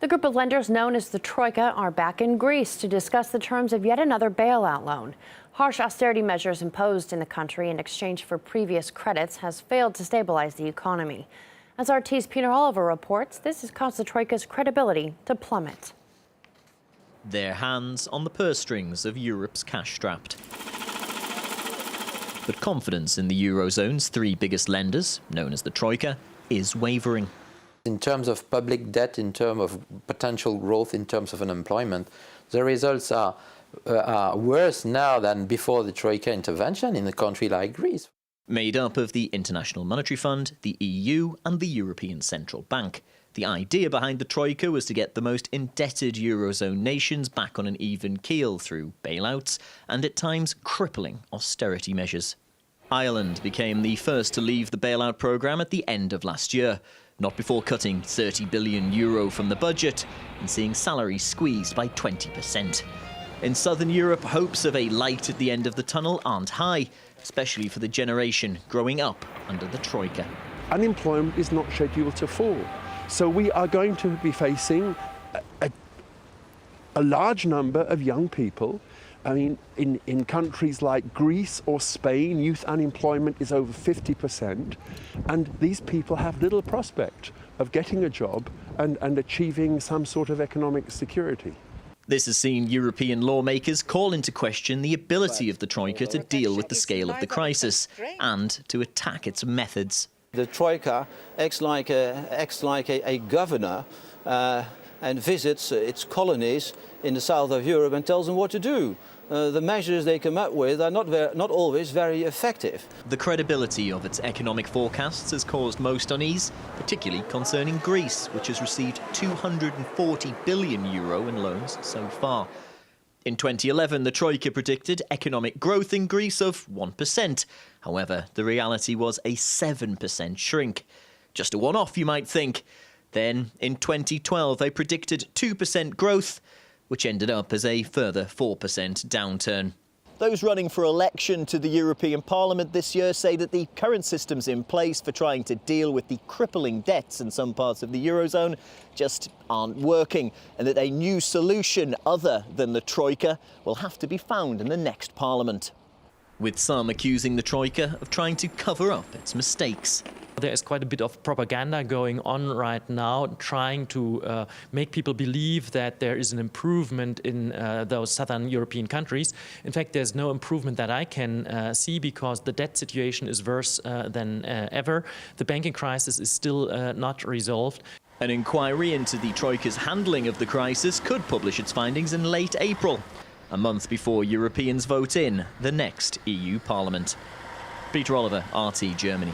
The group of lenders known as the Troika are back in Greece to discuss the terms of yet another bailout loan. Harsh austerity measures imposed in the country in exchange for previous credits has failed to stabilize the economy. As RT's Peter Oliver reports, this has caused the Troika's credibility to plummet. Their hands on the purse strings of Europe's cash-strapped. But confidence in the Eurozone's three biggest lenders, known as the Troika, is wavering. In terms of public debt, in terms of potential growth, in terms of unemployment, the results are worse now than before the Troika intervention in a country like Greece. Made up of the International Monetary Fund, the EU and the European Central Bank. The idea behind the Troika was to get the most indebted Eurozone nations back on an even keel through bailouts and at times crippling austerity measures. Ireland became the first to leave the bailout programme at the end of last year, not before cutting €30 billion from the budget and seeing salaries squeezed by 20%. In southern Europe, hopes of a light at the end of the tunnel aren't high, especially for the generation growing up under the Troika. Unemployment is not scheduled to fall. So we are going to be facing a large number of young people. I mean, in countries like Greece or Spain, youth unemployment is over 50%, and these people have little prospect of getting a job and achieving some sort of economic security. This has seen European lawmakers call into question the ability of the Troika to deal with the scale of the crisis and to attack its methods. The Troika acts like a governor and visits its colonies in the south of Europe and tells them what to do. The measures they come up with are not always very effective. The credibility of its economic forecasts has caused most unease, particularly concerning Greece, which has received €240 billion in loans so far. In 2011, the Troika predicted economic growth in Greece of 1%. However, the reality was a 7% shrink. Just a one-off, you might think. Then, in 2012, they predicted 2% growth, which ended up as a further 4% downturn. Those running for election to the European Parliament this year say that the current systems in place for trying to deal with the crippling debts in some parts of the Eurozone just aren't working, and that a new solution other than the Troika will have to be found in the next Parliament. With some accusing the Troika of trying to cover up its mistakes. There is quite a bit of propaganda going on right now, trying to make people believe that there is an improvement in those southern European countries. In fact, there's no improvement that I can see, because the debt situation is worse than ever. The banking crisis is still not resolved. An inquiry into the Troika's handling of the crisis could publish its findings in late April, a month before Europeans vote in the next EU Parliament. Peter Oliver, RT Germany.